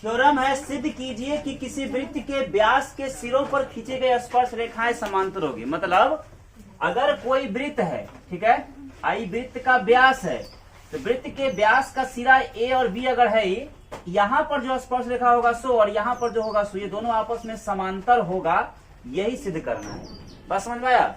Theorem है सिद्ध कीजिए कि किसी वृत्त के व्यास के सिरों पर खींचे गए स्पर्श रेखाएं समांतर होगी। मतलब अगर कोई वृत्त है, ठीक है, आई वृत्त का व्यास है, तो वृत्त के व्यास का सिरा ए और बी अगर है, यहाँ पर जो स्पर्श रेखा होगा सो और यहाँ पर जो होगा सो, ये दोनों आपस में समांतर होगा, यही सिद्ध करना है। बस समझ में आया?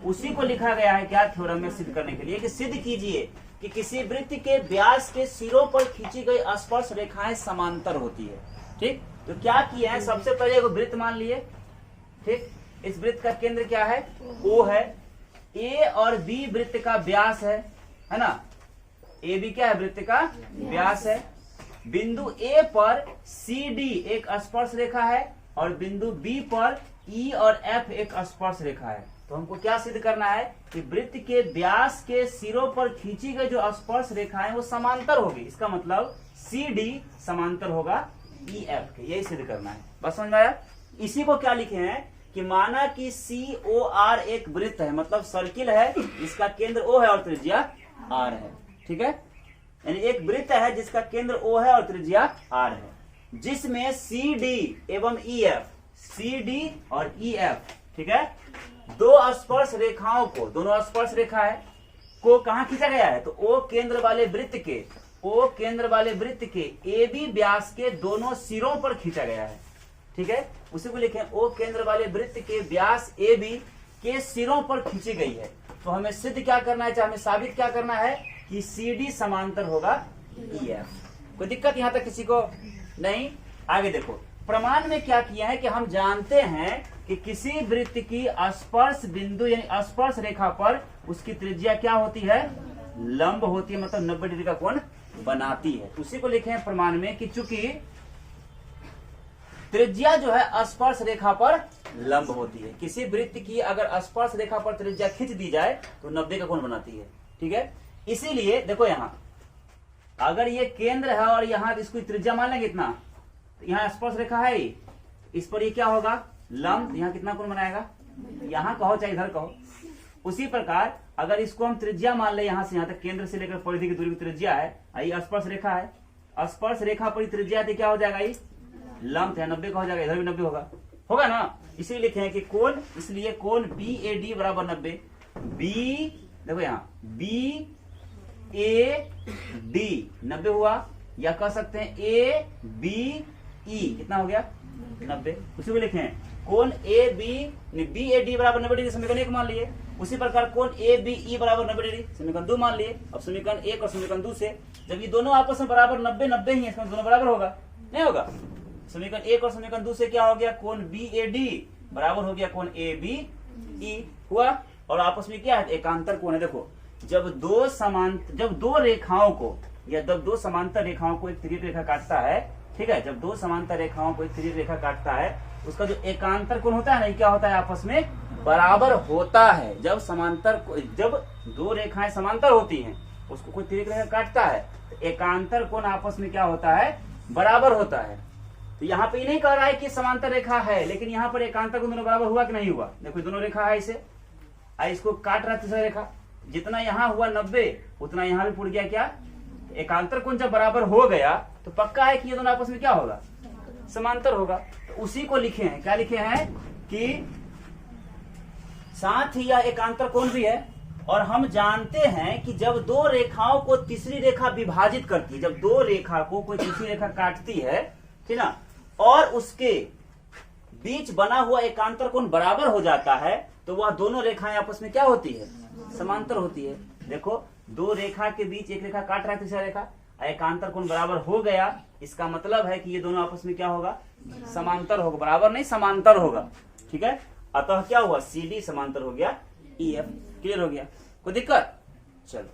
उसी को लिखा गया है क्या थ्योरम में सिद्ध करने के लिए कि सिद्ध कीजिए कि किसी वृत्त के व्यास के सिरों पर खींची गई स्पर्श रेखाएं समांतर होती है। ठीक, तो क्या किया है, सबसे पहले एक वृत्त मान लिए। ठीक, इस वृत्त का केंद्र क्या है, ओ है, ए और बी वृत्त का व्यास है ना, ए बी क्या है, वृत्त का व्यास है। बिंदु ए पर सी डी एक स्पर्श रेखा है और बिंदु बी पर ई और एफ एक स्पर्श रेखा है। तो हमको क्या सिद्ध करना है कि वृत्त के व्यास के सिरों पर खींची गई जो स्पर्श रेखाएं वो समांतर होगी। इसका मतलब सी डी समांतर होगा ई एफ के, यही सिद्ध करना है। बस समझ में आया? इसी को क्या लिखे हैं कि माना कि सी ओ आर एक वृत्त है, मतलब सर्किल है, इसका केंद्र ओ है और त्रिज्या आर है। ठीक है, यानी एक वृत्त है जिसका केंद्र ओ है और त्रिज्या आर है, जिसमें सी डी एवं ई एफ, सी डी और ई एफ, ठीक है, दो स्पर्श रेखाओं को, दोनों स्पर्श रेखा है को कहां खींचा गया है, तो ओ केंद्र वाले वृत्त के, ओ केंद्र वाले वृत्त के ए बी व्यास के दोनों सिरों पर खींचा गया है। ठीक है, उसी को लिखें, ओ केंद्र वाले वृत्त के व्यास ए बी के सिरों पर खींची गई है। तो हमें सिद्ध क्या करना है, हमें साबित क्या करना है कि सी डी समांतर होगा ई एफ। कोई दिक्कत यहां तक किसी को नहीं? आगे देखो, प्रमाण में क्या किया है कि हम जानते हैं कि किसी वृत्त की स्पर्श बिंदु यानी स्पर्श रेखा पर उसकी त्रिज्या क्या होती है, लंब होती है, मतलब 90 डिग्री का कोण बनाती है। उसी को लिखे हैं प्रमाण में कि चूंकि त्रिज्या जो है स्पर्श रेखा पर लंब होती है, किसी वृत्त की अगर स्पर्श रेखा पर त्रिज्या खींच दी जाए तो 90 का कोण बनाती है। ठीक है, इसीलिए देखो यहां अगर ये केंद्र है और यहां इसको त्रिज्या मान लेंगे इतना, तो यहाँ स्पर्श रेखा है, इस पर ये क्या होगा, लंब, यहाँ कितना कोण बनाएगा, यहाँ कहो चाहे इधर कहो। उसी प्रकार अगर इसको हम त्रिज्या मान ले, यहाँ से यहाँ तक केंद्र से लेकर परिधि की दूरी की त्रिज्या है, ये स्पर्श रेखा है, स्पर्श रेखा पर त्रिज्या तो क्या हो जाएगा, ये लंब है, 90 का हो जाएगा, इधर भी 90 होगा, होगा ना। इसीलिए लिखे हैं कि कोण, इसलिए कोण बी ए डी बराबर 90। बी देखो यहाँ बी ए डी 90 हुआ, या कह सकते हैं ए बी ई कितना हो गया, 90। उसी को लिखे हैं कोण ए बी ए डी बराबर 90 डिग्री, समीकरण 1 मान लिए। उसी प्रकार कोण ए बी ई बराबर 90 डिग्री, समीकरण 2 मान लिए। अब समीकरण 1 और समीकरण 2 से जब ये दोनों आपस में बराबर 90 ही है, इसमें दोनों बराबर होगा, नहीं होगा। समीकरण 1 और समीकरण 2 से क्या हो गया, कोण बी ए डी बराबर हो गया कोण ए बी ई हुआ, और आपस में क्या है, एकांतर कोण है। देखो जब दो रेखाओं को या जब दो समांतर रेखाओं को एक तिर्यक रेखा काटता है, ठीक है, जब दो समांतर रेखाओं को एक तिर्यक रेखा काटता है, उसका जो एकांतर कोण होता है ना, क्या होता है, आपस में बराबर होता है। जब दो रेखाएं समांतर होती हैं, उसको कोई तिर्यक रेखा काटता है, तो एकांतर कोण आपस में क्या होता है, बराबर होता है। तो यहाँ पे ये नहीं कह रहा है कि समांतर रेखा है, लेकिन यहाँ पर एकांतर कोण दोनों बराबर हुआ कि नहीं हुआ। देखो दोनों रेखा है, इसे इसको काट रहा है तीसरा रेखा, जितना यहाँ हुआ 90 उतना यहाँ भी पुड़ गया क्या, एकांतर कोण जब बराबर हो गया तो पक्का है कि ये दोनों आपस में क्या होगा, समांतर होगा। तो उसी को लिखे हैं, क्या लिखे हैं कि साथ ही यह एकांतर कोण भी है। और हम जानते हैं कि जब दो रेखाओं को तीसरी रेखा विभाजित करती है, जब दो रेखा को कोई तीसरी रेखा काटती है, ठीक ना, और उसके बीच बना हुआ एकांतर कोण बराबर हो जाता है, तो वह दोनों रेखाएं आपस में क्या होती है, समांतर होती है। देखो दो रेखा के बीच एक रेखा काट रहा है तीसरा रेखा, एकांतर कोण बराबर हो गया, इसका मतलब है कि ये दोनों आपस में क्या होगा, समांतर होगा, बराबर नहीं समांतर होगा। ठीक है, अतः क्या हुआ, सी डी समांतर हो गया ई एफ। क्लियर हो गया, कोई दिक्कत? चलो।